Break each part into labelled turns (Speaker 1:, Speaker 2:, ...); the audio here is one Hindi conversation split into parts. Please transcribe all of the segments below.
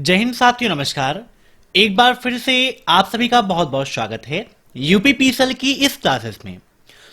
Speaker 1: जय हिंद साथियों, नमस्कार। एक बार फिर से आप सभी का बहुत बहुत स्वागत है यूपीपीसीएल की इस क्लासेस में।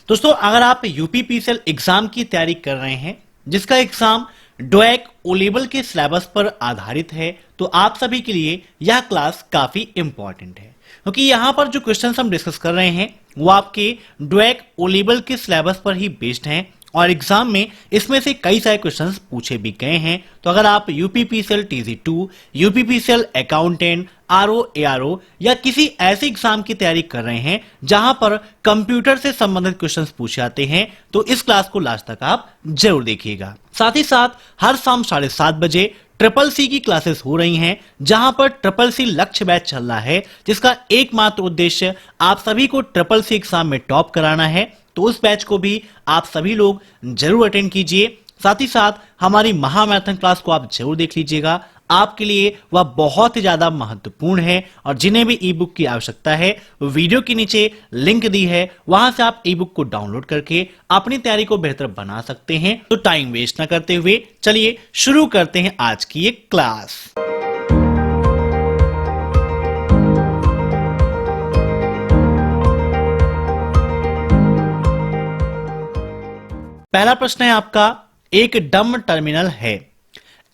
Speaker 1: दोस्तों, अगर आप यूपीपीसीएल एग्जाम की तैयारी कर रहे हैं जिसका एग्जाम डोएक ओ लेवल के सिलेबस पर आधारित है, तो आप सभी के लिए यह क्लास काफी इंपॉर्टेंट है, क्योंकि यहां पर जो क्वेश्चंस हम डिस्कस कर रहे हैं वो आपके डोएक ओ लेवल के सिलेबस पर ही बेस्ड हैं और एग्जाम में इसमें से कई सारे क्वेश्चंस पूछे भी गए हैं। तो अगर आप UPPCL TZ2, UPPCL accountant, RO ARO या किसी ऐसे एग्जाम की तैयारी कर रहे हैं जहां पर कंप्यूटर से संबंधित क्वेश्चंस पूछे जाते हैं, तो इस क्लास को लास्ट तक आप जरूर देखिएगा। साथ ही साथ हर शाम 7:30 बजे CCC की क्लासेस हो रही हैं, जहां पर CCC लक्ष्य बैच चल रहा है, जिसका एकमात्र उद्देश्य आप सभी को CCC एग्जाम में टॉप कराना है। तो उस बैच को भी आप सभी लोग जरूर अटेंड कीजिए। साथ ही साथ हमारी महामैराथन क्लास को आप जरूर देख लीजिएगा, आपके लिए वह बहुत ही ज्यादा महत्वपूर्ण है। और जिन्हें भी ई बुक की आवश्यकता है, वीडियो के नीचे लिंक दी है, वहां से आप ई बुक को डाउनलोड करके अपनी तैयारी को बेहतर बना सकते हैं। तो टाइम वेस्ट ना करते हुए चलिए शुरू करते हैं आज की ये क्लास। पहला प्रश्न है आपका, एक डम टर्मिनल है,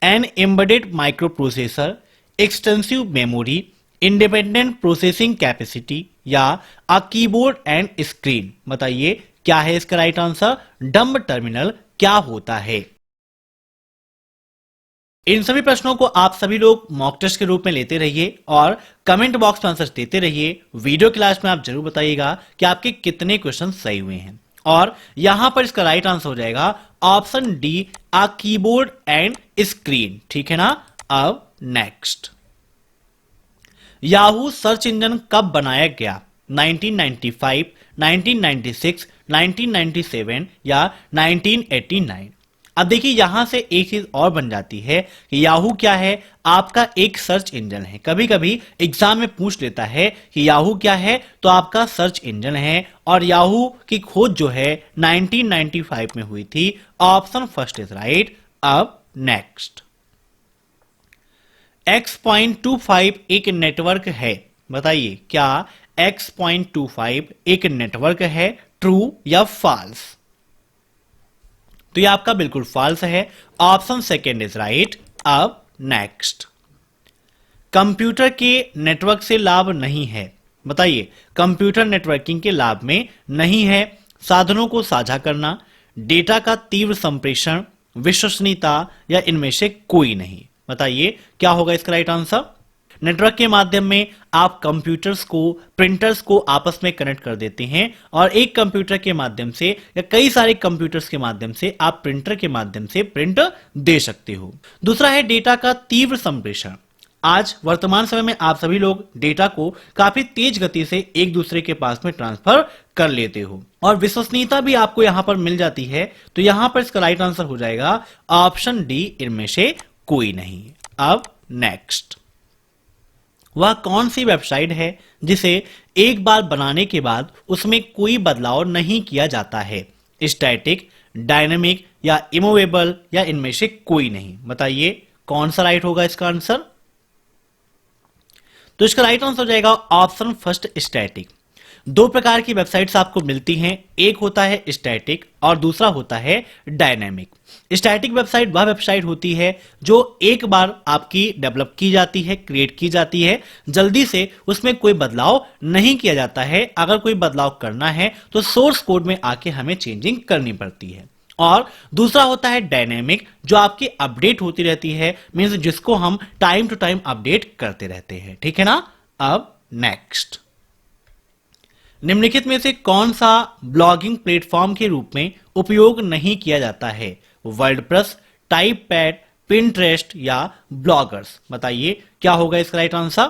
Speaker 1: an embedded microprocessor, extensive memory, independent processing capacity या अ कीबोर्ड एंड स्क्रीन। बताइए क्या है इसका राइट आंसर। डम टर्मिनल क्या होता है। इन सभी प्रश्नों को आप सभी लोग मॉक टेस्ट के रूप में लेते रहिए और कमेंट बॉक्स में आंसर देते रहिए। वीडियो क्लास में आप जरूर बताइएगा कि आपके कितने क्वेश्चन सही हुए हैं। और यहां पर इसका राइट आंसर हो जाएगा option D, a keyboard and screen. ठीक है ना। अब नेक्स्ट, याहू सर्च इंजन कब बनाया गया। 1995, 1996, 1997 या 1989। अब देखिए, यहां से एक चीज और बन जाती है कि याहू क्या है, आपका एक सर्च इंजन है। कभी कभी एग्जाम में पूछ लेता है कि याहू क्या है, तो आपका सर्च इंजन है। और याहू की खोज जो है 1995 में हुई थी। Option first is right. अब नेक्स्ट, X.25 एक नेटवर्क है। बताइए क्या X.25 एक नेटवर्क है, ट्रू या फॉल्स। तो ये आपका बिल्कुल फॉल्स है। Option second is right. अब नेक्स्ट, कंप्यूटर के नेटवर्क से लाभ नहीं है। बताइए, कंप्यूटर नेटवर्किंग के लाभ में नहीं है साधनों को साझा करना, डेटा का तीव्र संप्रेषण, विश्वसनीयता या इनमें से कोई नहीं। बताइए क्या होगा इसका राइट आंसर। नेटवर्क के माध्यम में आप कंप्यूटर्स को, प्रिंटर्स को आपस में कनेक्ट कर देते हैं और एक कंप्यूटर के माध्यम से या कई सारे कंप्यूटर्स के माध्यम से आप प्रिंटर के माध्यम से प्रिंट दे सकते हो। दूसरा है डेटा का तीव्र संप्रेषण। आज वर्तमान समय में आप सभी लोग डेटा को काफी तेज गति से एक दूसरे के पास में ट्रांसफर कर लेते हो और विश्वसनीयता भी आपको यहां पर मिल जाती है। तो यहां पर इसका राइट आंसर हो जाएगा ऑप्शन डी, इनमें से कोई नहीं। अब नेक्स्ट, वह कौन सी वेबसाइट है जिसे एक बार बनाने के बाद उसमें कोई बदलाव नहीं किया जाता है। स्टैटिक, डायनेमिक या इमूवेबल या इनमें से कोई नहीं। बताइए कौन सा राइट होगा इसका आंसर। तो इसका राइट आंसर हो जाएगा ऑप्शन फर्स्ट, स्टैटिक। दो प्रकार की वेबसाइट्स आपको मिलती हैं, एक होता है स्टैटिक और दूसरा होता है डायनेमिक। स्टैटिक वेबसाइट वह वेबसाइट होती है जो एक बार आपकी डेवलप की जाती है, क्रिएट की जाती है, जल्दी से उसमें कोई बदलाव नहीं किया जाता है। अगर कोई बदलाव करना है तो सोर्स कोड में आके हमें चेंजिंग करनी पड़ती है। और दूसरा होता है डायनेमिक, जो आपकी अपडेट होती रहती है, मींस जिसको हम टाइम टू टाइम अपडेट करते रहते हैं। ठीक है ना। अब नेक्स्ट, निम्नलिखित में से कौन सा ब्लॉगिंग प्लेटफॉर्म के रूप में उपयोग नहीं किया जाता है। वर्डप्रेस, टाइपपैड, पिंटरेस्ट या ब्लॉगर्स। बताइए क्या होगा इसका राइट आंसर।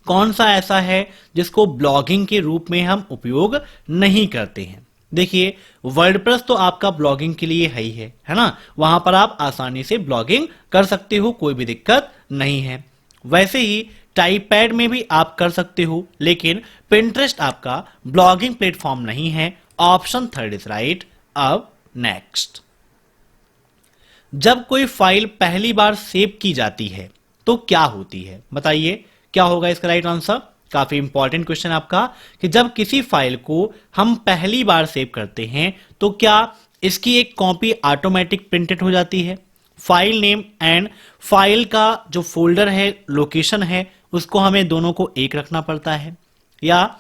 Speaker 1: कौन सा ऐसा है जिसको ब्लॉगिंग के रूप में हम उपयोग नहीं करते हैं। देखिए, वर्डप्रेस तो आपका ब्लॉगिंग के लिए है ना। वहां पर आप आसानी से ब्लॉगिंग कर सकते हो, कोई भी दिक्कत नहीं है। वैसे ही टाइपपैड में भी आप कर सकते हो, लेकिन पिंटरेस्ट आपका ब्लॉगिंग प्लेटफॉर्म नहीं है। Option third is right. अब नेक्स्ट, जब कोई फाइल पहली बार सेव की जाती है तो क्या होती है? बताइए क्या होगा इसका राइट आंसर। काफी इंपॉर्टेंट क्वेश्चन आपका कि जब किसी फाइल को हम पहली बार सेव करते हैं तो क्या इसकी एक कॉपी ऑटोमेटिक प्रिंटेड हो जाती है? फाइल नेम एंड फाइल का जो फोल्डर है, लोकेशन है, उसको हमें दोनों को एक रखना पड़ता है, या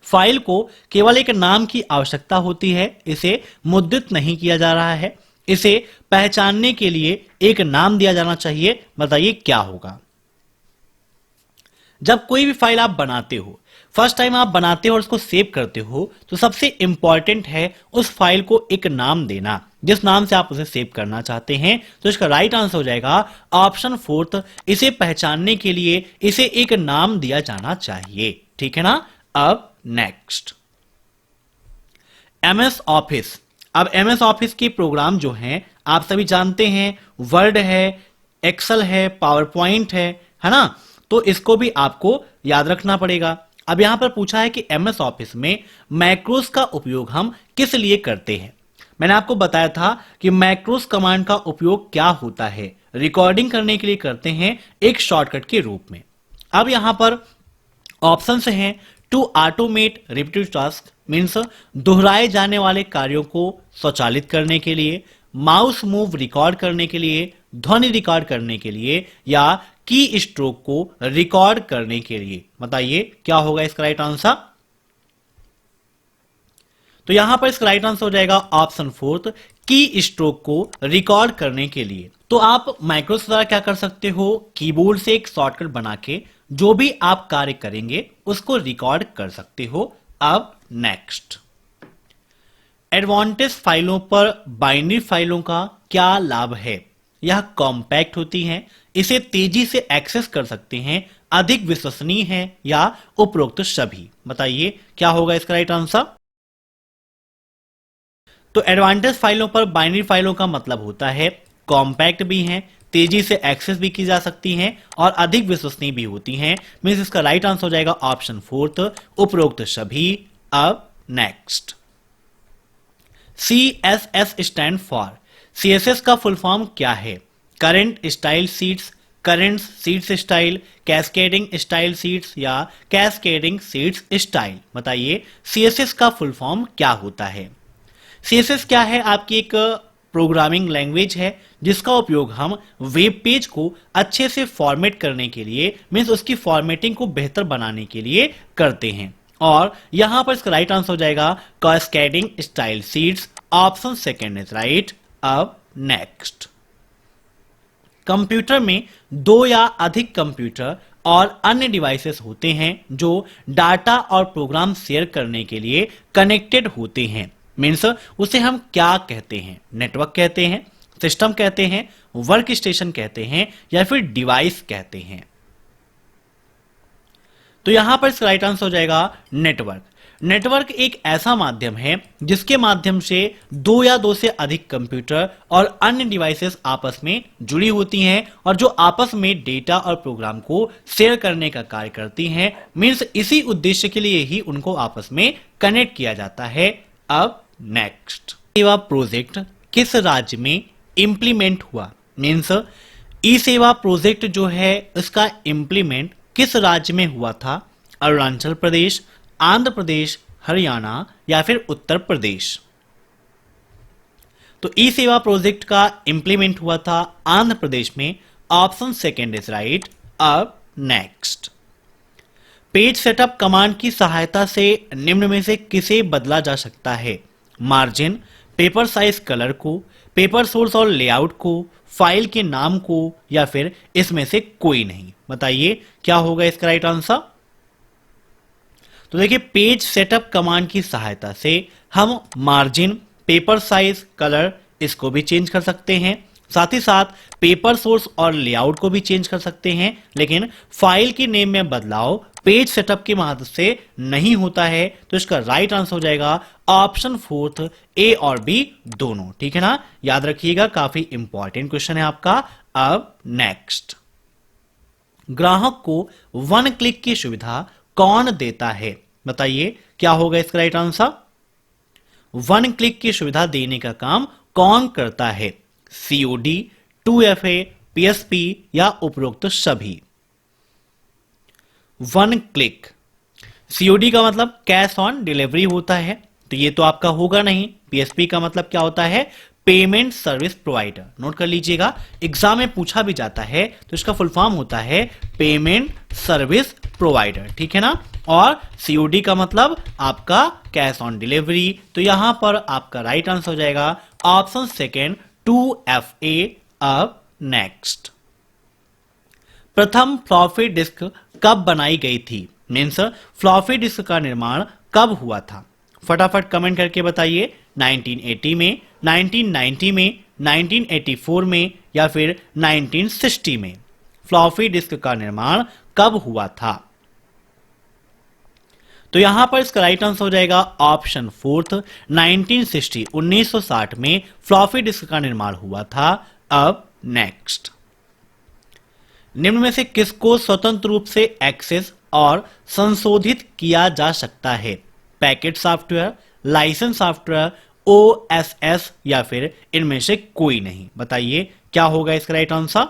Speaker 1: फाइल को केवल एक नाम की आवश्यकता होती है, इसे मुद्रित नहीं किया जा रहा है, इसे पहचानने के लिए एक नाम दिया जाना चाहिए? बताइए क्या होगा। जब कोई भी फाइल आप बनाते हो, फर्स्ट टाइम आप बनाते हो और उसको सेव करते हो, तो सबसे इंपॉर्टेंट है उस फाइल को एक नाम देना, जिस नाम से आप उसे सेव करना चाहते हैं। तो इसका राइट आंसर हो जाएगा ऑप्शन फोर्थ, इसे पहचानने के लिए इसे एक नाम दिया जाना चाहिए। ठीक है ना। अब नेक्स्ट, एमएस ऑफिस। अब एमएस ऑफिस के प्रोग्राम जो हैं आप सभी जानते हैं, वर्ड है, एक्सेल है, पावर पॉइंट है ना। तो इसको भी आपको याद रखना पड़ेगा। अब यहां पर पूछा है कि एमएस ऑफिस में मैक्रोस का उपयोग हम किस लिए करते हैं। मैंने आपको बताया था कि मैक्रोस कमांड का उपयोग क्या होता है, रिकॉर्डिंग करने के लिए करते हैं एक शॉर्टकट के रूप में। अब यहां पर ऑप्शन हैं, to automate repeated task means दोहराए जाने वाले कार्यों को स्वचालित करने के लिए, माउस मूव रिकॉर्ड करने के लिए, ध्वनि रिकॉर्ड करने के लिए, या की स्ट्रोक को रिकॉर्ड करने के लिए। बताइए क्या होगा इसका राइट आंसर। तो यहां पर इसका राइट आंसर हो जाएगा ऑप्शन फोर्थ, की स्ट्रोक को रिकॉर्ड करने के लिए। तो आप माइक्रोस द्वारा क्या कर सकते हो, कीबोर्ड से एक शॉर्टकट बना के जो भी आप कार्य करेंगे उसको रिकॉर्ड कर सकते हो। अब नेक्स्ट, एडवांटेज फाइलों पर बाइनरी फाइलों का क्या लाभ है। यह कॉम्पैक्ट होती हैं, इसे तेजी से एक्सेस कर सकते हैं, अधिक विश्वसनीय है, या उपरोक्त सभी। बताइए क्या होगा इसका राइट आंसर। तो एडवांटेज फाइलों पर बाइनरी फाइलों का मतलब होता है कॉम्पैक्ट भी हैं, तेजी से एक्सेस भी की जा सकती हैं और अधिक विश्वसनीय भी होती हैं। मींस इसका राइट आंसर हो जाएगा ऑप्शन फोर्थ, उपरोक्त सभी। अब next, CSS stand for. CSS का फुल फॉर्म क्या है। Current style seats, current seats style, cascading style seats, या कैस्केडिंग सीट्स स्टाइल। बताइए CSS का फुल फॉर्म क्या होता है। CSS क्या है, आपकी एक प्रोग्रामिंग लैंग्वेज है जिसका उपयोग हम वेब पेज को अच्छे से फॉर्मेट करने के लिए, मीन्स उसकी फॉर्मेटिंग को बेहतर बनाने के लिए करते हैं। और यहां पर इसका राइट आंसर हो जाएगा cascading style seats, option second is right. अब नेक्स्ट, कंप्यूटर में दो या अधिक कंप्यूटर और अन्य डिवाइसेस होते हैं जो डाटा और प्रोग्राम शेयर करने के लिए कनेक्टेड होते हैं। मीन्स उसे हम क्या कहते हैं, नेटवर्क कहते हैं, सिस्टम कहते हैं, वर्क स्टेशन कहते हैं, या फिर डिवाइस कहते हैं। तो यहां पर इसका राइट आंसर हो जाएगा नेटवर्क। नेटवर्क एक ऐसा माध्यम है जिसके माध्यम से दो या दो से अधिक कंप्यूटर और अन्य डिवाइसेस आपस में जुड़ी होती हैं और जो आपस में डेटा और प्रोग्राम को शेयर करने का कार्य करती हैं। मीन्स इसी उद्देश्य के लिए ही उनको आपस में कनेक्ट किया जाता है। अब नेक्स्ट, सेवा प्रोजेक्ट किस राज्य में इंप्लीमेंट हुआ। मीन्स ई सेवा प्रोजेक्ट जो है इसका इंप्लीमेंट किस राज्य में हुआ था। अरुणाचल प्रदेश, आंध्र प्रदेश, हरियाणा, या फिर उत्तर प्रदेश। तो ई सेवा प्रोजेक्ट का इंप्लीमेंट हुआ था आंध्र प्रदेश में, ऑप्शन सेकेंड इज राइट। अब नेक्स्ट, पेज सेटअप कमांड की सहायता से निम्न में से किसे बदला जा सकता है। मार्जिन, पेपर साइज कलर को, पेपर सोर्स और लेआउट को, फाइल के नाम को, या फिर इसमें से कोई नहीं। बताइए क्या होगा इसका राइट आंसर। तो देखिए, पेज सेटअप कमांड की सहायता से हम मार्जिन, पेपर साइज, कलर इसको भी चेंज कर सकते हैं, साथ ही साथ पेपर सोर्स और लेआउट को भी चेंज कर सकते हैं, लेकिन फाइल के नेम में बदलाव पेज सेटअप की मदद से नहीं होता है। तो इसका राइट आंसर हो जाएगा ऑप्शन फोर्थ, ए और बी दोनों। ठीक है ना, याद रखिएगा, काफी इंपॉर्टेंट क्वेश्चन है आपका। अब नेक्स्ट, ग्राहक को वन क्लिक की सुविधा कौन देता है। बताइए क्या होगा इसका राइट आंसर। वन क्लिक की सुविधा देने का काम कौन करता है। COD, 2FA, पीएसपी या उपरोक्त सभी। वन क्लिक, सीओडी का मतलब कैश ऑन डिलीवरी होता है, तो ये तो आपका होगा नहीं। पीएसपी का मतलब क्या होता है? Payment service provider. नोट कर लीजिएगा, एग्जाम में पूछा भी जाता है तो इसका फुल फॉर्म होता है पेमेंट सर्विस प्रोवाइडर, ठीक है ना। और सीओडी का मतलब आपका कैश ऑन डिलीवरी, तो यहां पर आपका राइट आंसर हो जाएगा ऑप्शन सेकेंड 2FA। अब नेक्स्ट, प्रथम फ्लॉपी डिस्क कब बनाई गई थी? मीन्स फ्लॉपी डिस्क का निर्माण कब हुआ था? फटाफट कमेंट करके बताइए। 1980 में, 1990 में, 1984 में या फिर 1960 में फ्लॉपी डिस्क का निर्माण कब हुआ था? तो यहां पर इसका राइट आंसर हो जाएगा ऑप्शन फोर्थ 1960, 1960 में फ्लॉपी डिस्क का निर्माण हुआ था। अब नेक्स्ट, निम्न में से किसको स्वतंत्र रूप से एक्सेस और संशोधित किया जा सकता है? Packet software, licence software, OSS या फिर इनमें से कोई नहीं। बताइए क्या होगा इसका राइट आंसर?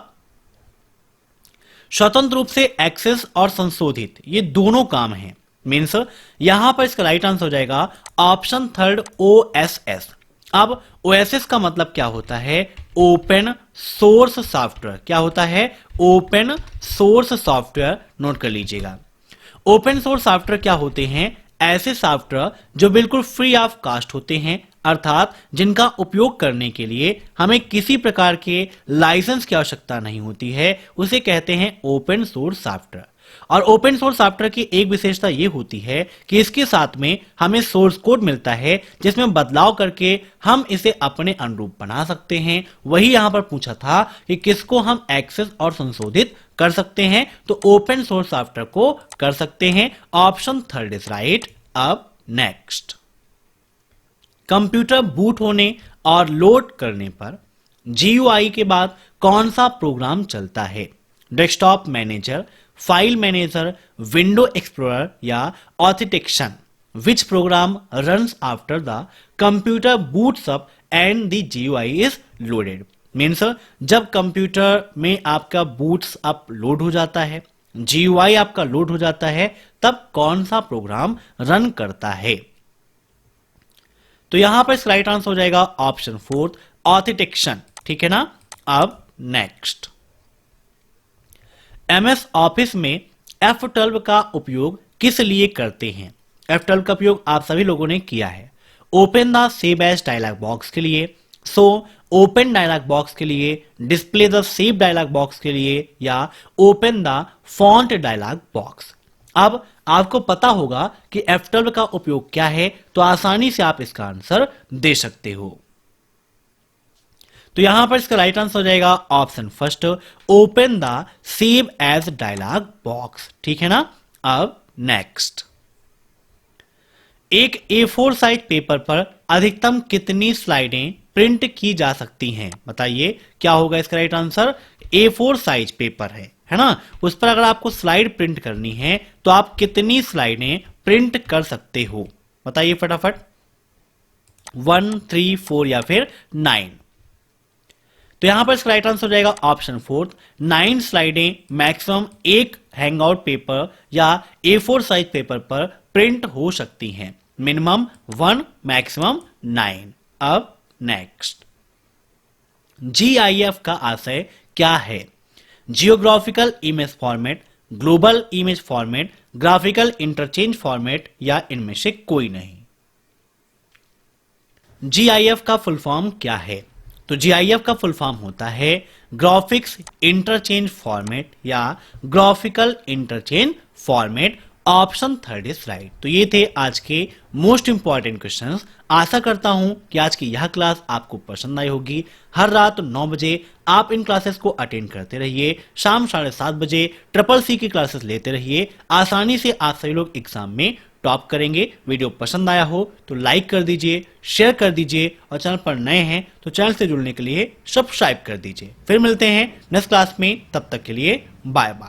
Speaker 1: स्वतंत्र रूप से एक्सेस और संशोधित ये दोनों काम हैं। मीन्स यहां पर इसका राइट आंसर हो जाएगा ऑप्शन थर्ड ओएसएस। अब ओएसएस का मतलब क्या होता है? Open source software. क्या होता है? Open source software. नोट कर लीजिएगा, ओपन सोर्स सॉफ्टवेयर क्या होते हैं? ऐसे सॉफ्टवेयर जो बिल्कुल फ्री ऑफ कॉस्ट होते हैं, अर्थात जिनका उपयोग करने के लिए हमें किसी प्रकार के लाइसेंस की आवश्यकता नहीं होती है, उसे कहते हैं ओपन सोर्स सॉफ्टवेयर। और ओपन सोर्स सॉफ्टवेयर की एक विशेषता यह होती है कि इसके साथ में हमें सोर्स कोड मिलता है जिसमें बदलाव करके हम इसे अपने अनुरूप बना सकते हैं। वही यहां पर पूछा था कि किसको हम एक्सेस और संशोधित कर सकते हैं, तो ओपन सोर्स सॉफ्टवेयर को कर सकते हैं। Option third is right. अब नेक्स्ट, कंप्यूटर बूट होने और लोड करने पर GUI के बाद कौन सा प्रोग्राम चलता है? Desktop manager, file manager, window explorer या authentication. Which program runs after the computer boots up and the GUI is loaded? Means जब कंप्यूटर में आपका बूट्स अप लोड हो जाता है, GUI आपका लोड हो जाता है, तब कौन सा प्रोग्राम रन करता है? तो यहां पर राइट आंसर हो जाएगा ऑप्शन फोर्थ ऑथेंटिकेशन, ठीक है ना। अब नेक्स्ट, MS ऑफिस में F12 का उपयोग किस लिए करते हैं? F12 का उपयोग आप सभी लोगों ने किया है। Open the save as dialog box के लिए, सो ओपन डायलॉग बॉक्स के लिए, display the save dialog box के लिए या open the font dialog box. अब आपको पता होगा कि F12 का उपयोग क्या है, तो आसानी से आप इसका आंसर दे सकते हो। तो यहां पर इसका राइट आंसर हो जाएगा option first open the save as dialog box, ठीक है ना। अब नेक्स्ट, एक A4 साइज पेपर पर अधिकतम कितनी स्लाइडें प्रिंट की जा सकती हैं? बताइए क्या होगा इसका right answer? A4 size paper है ना, उस पर अगर आपको स्लाइड प्रिंट करनी है तो आप कितनी स्लाइडें प्रिंट कर सकते हो? बताइए फटाफट। 1, 3, 4 या फिर 9। तो यहां पर इसका राइट आंसर हो जाएगा ऑप्शन फोर्थ 9 स्लाइडें मैक्सिमम एक हैंगआउट पेपर या A4 साइज पेपर पर प्रिंट हो सकती हैं। Minimum 1, maximum 9। अब नेक्स्ट, GIF का आशय क्या है? Geographical image format, global image format, graphical interchange format या इनमें से कोई नहीं। GIF का फुल फॉर्म क्या है? तो GIF का फुल फॉर्म होता है ग्राफिक्स इंटरचेंज फॉर्मेट या graphical interchange format. Option third is right. तो ये थे आज के मोस्ट इंपॉर्टेंट क्वेश्चंस। आशा करता हूं कि आज की यह क्लास आपको पसंद आई होगी। हर रात 9 बजे आप इन क्लासेस को अटेंड करते रहिए। शाम 7:30 बजे CCC की क्लासेस लेते रहिए। आसानी से आप सभी लोग एग्जाम में टॉप करेंगे। वीडियो पसंद आया हो तो लाइक कर दीजिए, शेयर कर दीजिए और चैनल पर नए हैं तो चैनल से जुड़ने के लिए सब्सक्राइब कर दीजिए। फिर मिलते हैं नेक्स्ट क्लास में, तब तक के लिए बाय बाय।